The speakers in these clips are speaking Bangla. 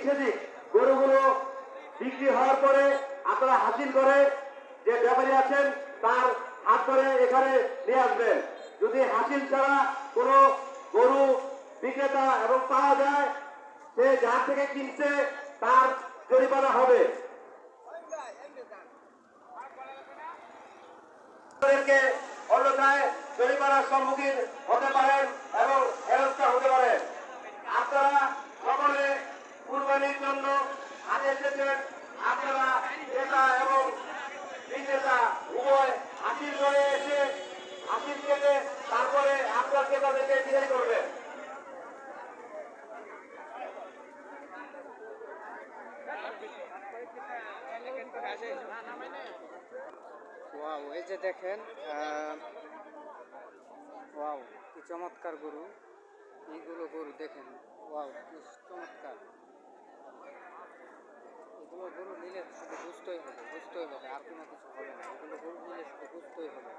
সেদিক গরুগুলো বিক্রি হওয়ার পরে আপনারা হাসিল করে যে ব্যাপারী আছেন তার হাত ধরে এখানে নিয়ে আসবেন। যদি হাসিল ছাড়া কোনো গরু বিক্রেতা এবং পাওয়া যায়, সে যার থেকে কিনছে তার জরিমানা হবে। অন্যথায় জরিমানার সম্মুখীন হতে পারেন এবং হেনস্থা হতে পারেন। আপনারা সকলে কুরবানির জন্য হাতে এসেছেন। আপনারা ক্রেতা এবং বিক্রেতা উভয় হাসিল করে এসে হাসিল কেটে তারপরে আপনার ক্রেতাদেরকে বিদায় করবেন। ওয়াও, এই যে দেখেন, ওয়াও কি চমৎকার গরু। এইগুলো গরু দেখেন, ওয়াও কি চমৎকার। এগুলো গরু নিলে শুধু বুঝতেই হবে, আর কোনো কিছু হবে না। এগুলো গরু নিলে শুধু বুঝতেই হবে।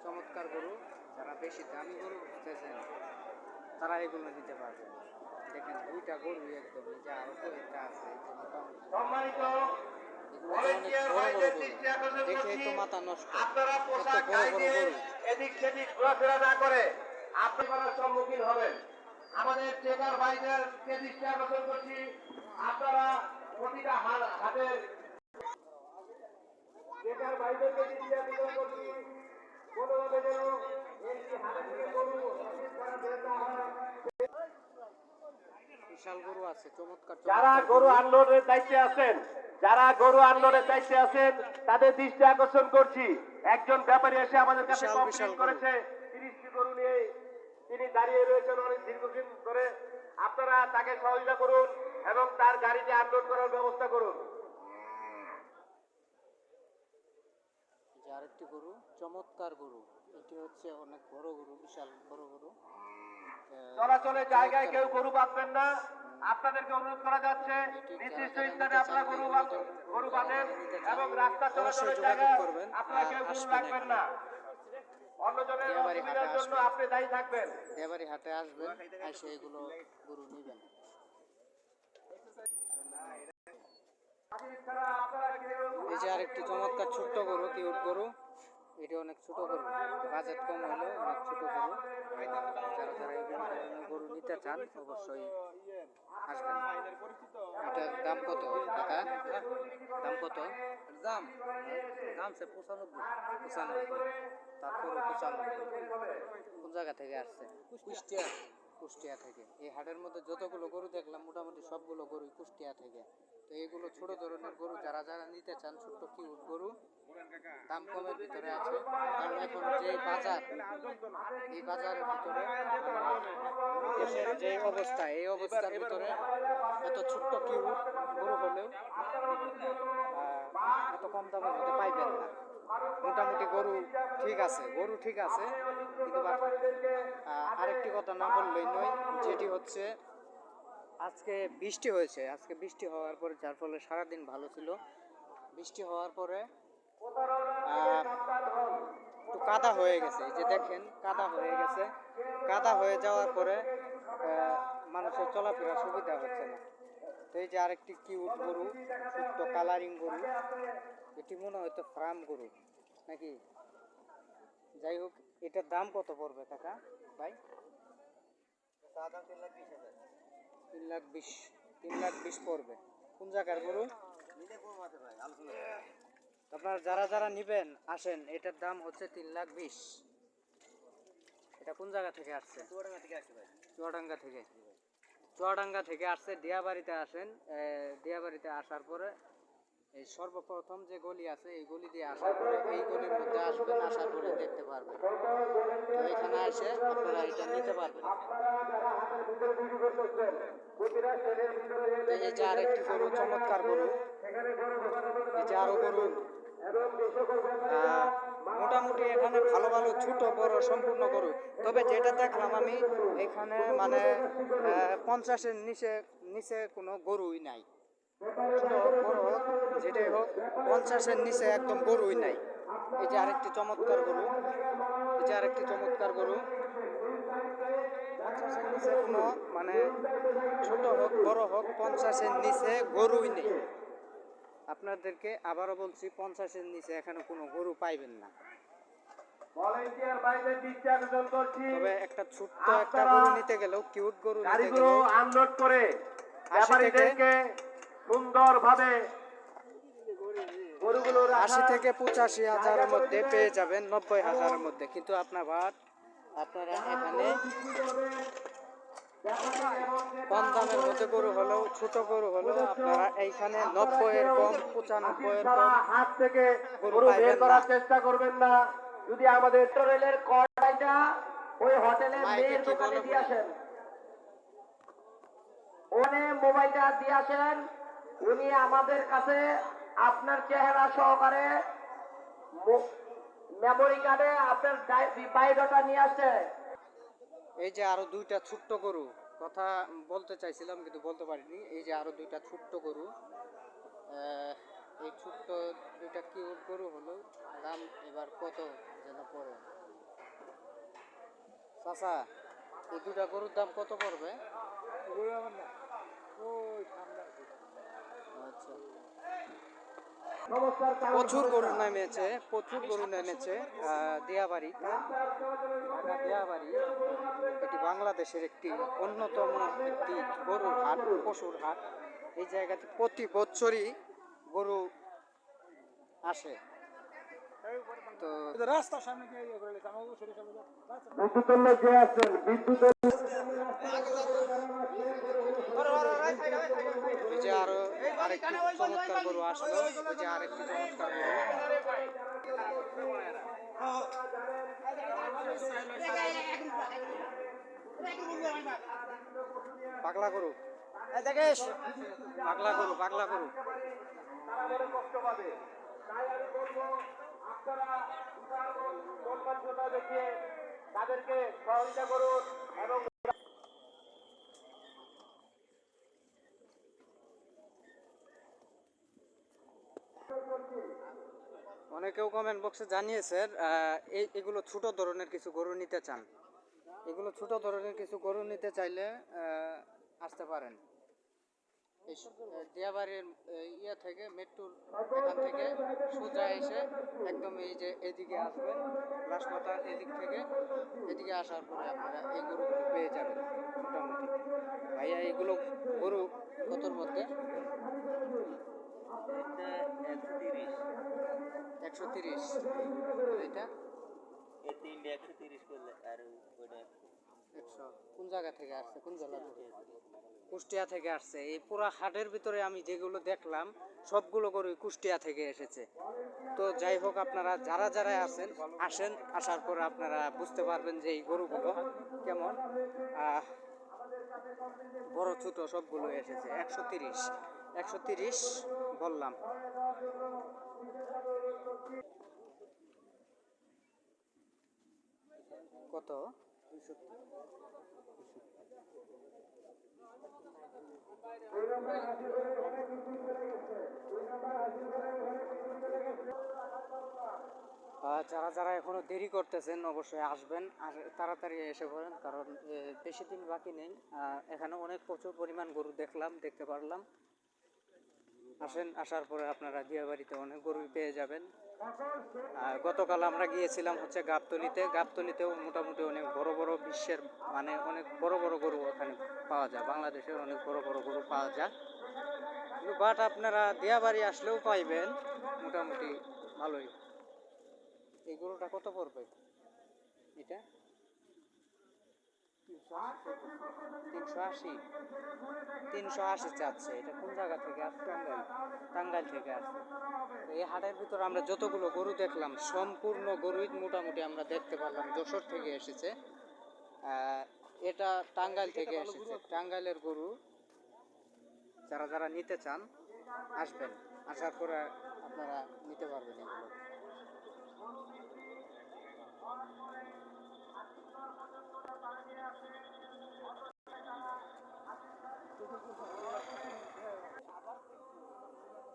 চমৎকার গরু। যারা বেশি দামি গরু খুঁজতেছেন তারা এগুলো নিতে পারবে। দেখেন দুইটা গরু একদম, এই যে আরো একটা আছে, এই যে মোটামুটি দেখে তো মাথা নষ্ট। এদিক সেদিক ঘোরাফেরা না করে আপনি করার সম্মুখীন হবেন। আমাদের ট্রেকার ভাইদেরকে দৃষ্টি আকর্ষণ করছি, আপনারা প্রতিটা হাতের ট্রেকার ভাইদেরকে দৃষ্টি আকর্ষণ করছি, কোনোভাবে যেন হাতের থেকে গরু বের না হয়। বিশাল গরু আছে, চমৎকার। যারা গরু আনলোডের দায়িত্বে আছেন তাদের দৃষ্টি আকর্ষণ করছি, একজন ব্যাপারী এসে আমাদের কাছে কমপ্লেইন করেছে 30টি গরু নিয়ে তিনি দাঁড়িয়ে রয়েছেন অনেক দীর্ঘদিন ধরে। আপনারা তাকে সহযোগিতা করুন এবং তার গাড়িতে আনলোড করার ব্যবস্থা করুন। আরেকটি গরু, চমৎকার গরু। এটি হচ্ছে অনেক বড় গরু, বিশাল বড় গরু। চলাচলের জায়গায় কেউ গরু বাঁধবেন না, আপনাদেরকে অনুরোধ করা যাচ্ছে নির্দিষ্ট স্থানে আপনারা গরু বাঁধেন এবং রাস্তা চলাচলের জায়গায় আপনারা কেউ গরু রাখবেন না। অন্যজনের অসুবিধার জন্য আপনি দায়ী থাকবেন। দেবারি হাটে আসবেন, এসে এগুলো গরু নিবেন। এই যে আরেকটি চমৎকার ছোট্ট গরু, কিউট গরু। এটি অনেক ছোট গরু, বাজেট কম হলেও অনেক ছোট গরু। যারা যারা এই গরু নিতে চান অবশ্যই আসবেন। এটার দাম কত কাকা? দাম কত? দাম সে 95। তারপরে 95। কোন জায়গা থেকে আসছে? কুষ্টিয়া থেকে। এই হাটের মধ্যে যতগুলো গরু দেখলাম মোটামুটি সবগুলো গরুই কুষ্টিয়া থেকে। তো এইগুলো ছোট ধরনের গরু, যারা যারা নিতে চান ছোট্ট কিউট গরু, দাম কমের ভিতরে আছে। কারণ এখন যে বাজার, এই বাজারের ভিতরে দেশের যে অবস্থা, এই অবস্থার ভিতরে এত ছোট্ট কিউট গরু হলেও এত কম দামের মধ্যে পাইবেন না। মোটামুটি গরু ঠিক আছে, কিন্তু আরেকটি কথা না বললেই নয়, যেটি হচ্ছে আজকে বৃষ্টি হয়েছে। আজকে বৃষ্টি হওয়ার পরে, যার ফলে সারাদিন ভালো ছিল। বৃষ্টি হওয়ার পরে একটু কাদা হয়ে গেছে। এই যে দেখেন, কাদা হয়ে গেছে। কাদা হয়ে যাওয়ার পরে মানুষের চলাফেরা সুবিধা হচ্ছে না। তো এই যে আরেকটি কিউট গরু, ছোট্ট কালারিং গরু। এটি মনে হয়তো ফার্ম গরু নাকি। যাই হোক, এটার দাম কত পড়বে কাকা ভাই? 3,20,000 পড়বে। কোন জায়গার গরু? আপনার যারা যারা নিবেন আসেন, এটার দাম হচ্ছে 3,20,000। এটা কোন জায়গা থেকে আসছে? চুয়াডাঙ্গা থেকে আসছে। দিয়াবাড়িতে আসেন। দিয়াবাড়িতে আসার পরে এই সর্বপ্রথম যে গলি আছে, এই গলি দিয়ে আসার পরে এই গলির মধ্যে আসবেন। আসার পরে দেখতে পারবেন। তো এখানে এসে আপনারা এটা নিতে পারবেন। এই যে আরেকটি গরু, চমৎকার গরু। এই যে আরো গরু। মোটামুটি এখানে ভালো ভালো ছোট বড় সম্পূর্ণ গরু। তবে যেটা দেখলাম আমি, এখানে মানে 50-এর নিচে কোনো গরুই নাই। ছোট বড় যেটাই হোক, 50-এর নিচে একদম গরুই নাই। এই যে আরেকটি চমৎকার গরু। 50-এর যে কোনো মানে ছোট হোক বড় হোক 50-এর নিচে গরুই নেই। আপনাদেরকে আবারও বলছি 50-এর নিচে এখানে কোনো গরু পাইবেন না। ভলান্টিয়ার ভাইদের দৃষ্টি আকর্ষণ করছি, তবে একটা ছোট্ট একটা গরু নিতে গেলেও কিউট গরু নিতে গাড়িগুলো গেলেও আনলোড করে 80 ব্যাপারীদেরকে সুন্দরভাবে গরুগুলো 80 থেকে 85,000-এর মধ্যে পেয়ে যাবেন, 90,000-এর মধ্যে। কিন্তু আপনারা এখানে কম দামের মধ্যে গরু হলেও ছোট গরু হলেও আপনারা এইখানে 90-এর কম 95-এর কম হাত থেকে গরু গরু বের পাইবেন না। করার চেষ্টা করবেন না। যদি আমাদের রেলের কড়াইটা ওই হোটেলের মাইকে মেয়ের কি দোকানে বলো দিয়ে আসেন, ওখানে মোবাইলটা দিয়ে আসেন। উনি আমাদের কাছে আপনার চেহারা সহকারে মেমোরি কার্ডে আপনার বায়োডাটা নিয়ে আসছে। এই যে আরো দুইটা ছোট্ট গরু, কথা বলতে চাইছিলাম কিন্তু বলতে পারিনি। এই যে আরো দুইটা ছোট্ট গরু, এই ছোট্ট দুইটা কিউট গরু হলো, দাম এবার কত যেন পড়ে। চাচা, এই দুটা গরুর দাম কত পড়বে? আচ্ছা, প্রচুর গরু নেমেছে দিয়াবাড়ি, ঢাকা দিয়াবাড়ি। এটি বাংলাদেশের একটি অন্যতম একটি গরুর হাট, পশুর হাট। এই জায়গাতে প্রতি বছরই গরু আসে। তো রাস্তার সামনে গিয়ে ইয়ে করে লেছে, আমাকে সরিষা বিদ্যুতের লোক যে আছেন, বিদ্যুতের ওই যে আরেকটি চমৎকার গরু আসলো, ওই যে আরেকটি চমৎকার গরু। পাগলা গরু, পাগলা গরু। তারা বড় কষ্ট পাবে। তাই আমি বলবো, আপনারা সম্মানতা দেখিয়ে তাদেরকে সহযোগিতা করুন এবং অনেকেও কমেন্ট বক্সে জানিয়েছেন এগুলো ছোট ধরনের কিছু গরু নিতে চান। এগুলো ছোট ধরনের কিছু গরু নিতে চাইলে আসতে পারেন। এই দিয়াবাড়ির ইয়া থেকে মেট্রোর এখান থেকে সোজা এসে একদম এই যে এদিকে আসবেন, রাজপথার এদিক থেকে এদিকে আসার পরে আপনারা এই গরুগুলো পেয়ে যাবেন মোটামুটি। ভাইয়া এইগুলো গরু কতর মধ্যে? 130। এটা 130 করলে আর ওইটা 100। কোন জায়গা থেকে আসছে, কোন জেলা থেকে? কুষ্টিয়া থেকে আসছে। এই পুরা হাটের ভিতরে আমি যেগুলো দেখলাম সবগুলো গরু কুষ্টিয়া থেকে এসেছে। তো যাই হোক, আপনারা যারা আসেন, আসার পরে আপনারা বুঝতে পারবেন যে এই গরুগুলো কেমন। বড় ছোট সবগুলো এসেছে। 130 বললাম। কত? যারা এখনো দেরি করতেছেন অবশ্যই আসবেন, আর তাড়াতাড়ি এসে পড়েন, কারণ বেশি দিন বাকি নেই। এখানে প্রচুর পরিমাণ গরু দেখতে পারলাম। আসেন, আসার পরে আপনারা দিয়াবাড়িতে অনেক গরু পেয়ে যাবেন। গতকাল আমরা গিয়েছিলাম হচ্ছে গাবতলীতেও মোটামুটি অনেক বড় বিশ্বের মানে অনেক বড় গরু ওখানে পাওয়া যায়। বাংলাদেশের অনেক বড় গরু পাওয়া যায়। বাট আপনারা দিয়াবাড়ি আসলেও পাইবেন মোটামুটি ভালোই। এই গরুটা কত পড়বে? এটা 380 চাচ্ছে। এটা কোন জায়গা থেকে আসছে? টাঙ্গাইল থেকে আসছে। এই হাটের ভিতরে আমরা যতগুলো গরু দেখলাম সম্পূর্ণ গরুই মোটামুটি আমরা দেখতে পারলাম যশোর থেকে এসেছে। এটা টাঙ্গাইল থেকে এসেছে। টাঙ্গাইলের গরু যারা নিতে চান আসবেন, আসার পরে আপনারা নিতে পারবেন এগুলো।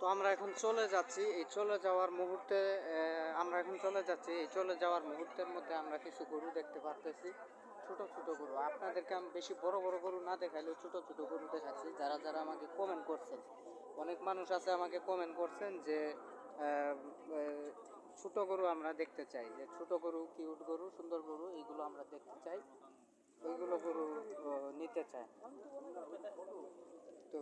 তো আমরা এখন চলে যাচ্ছি। এই চলে যাওয়ার মুহূর্তের মধ্যে আমরা কিছু গরু দেখতে পারতেছি। ছোট ছোট গরু। আপনাদেরকে আমি বেশি বড় বড় গরু না দেখাইলেও ছোট ছোট গরু দেখাচ্ছি। যারা যারা আমাকে কমেন্ট করছেন, অনেক মানুষ আছে আমাকে কমেন্ট করছেন যে ছোট গরু আমরা দেখতে চাই, যে ছোট গরু, কিউট গরু, সুন্দর গরু, এইগুলো আমরা দেখতে চাই, ওইগুলো গরু নিতে চাই। তো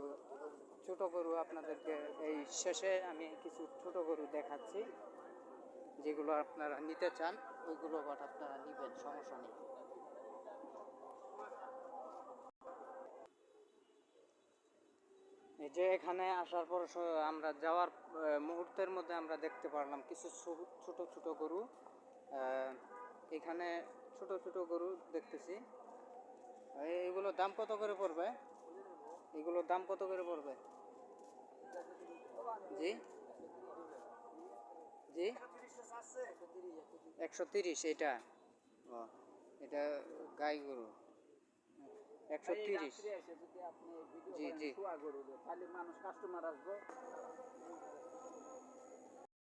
ছোট গরু আপনাদেরকে এই শেষে আমি কিছু ছোট গরু দেখাচ্ছি, যেগুলো আপনারা নিতে চান ওইগুলো বাট আপনারা নিবেন, সমস্যা নেই। এই যে এখানে আসার পর আমরা যাওয়ার মুহূর্তের মধ্যে আমরা দেখতে পারলাম কিছু ছোট ছোট গরু। এখানে ছোট ছোট গরু দেখতেছি। এগুলোর দাম কত করে পড়বে? এগুলোর দাম কত করে পড়বে? জি জি 130। এটা ও, এটা গাই গরু 130। জি জি খালি মানুষ কাস্টমার আসবো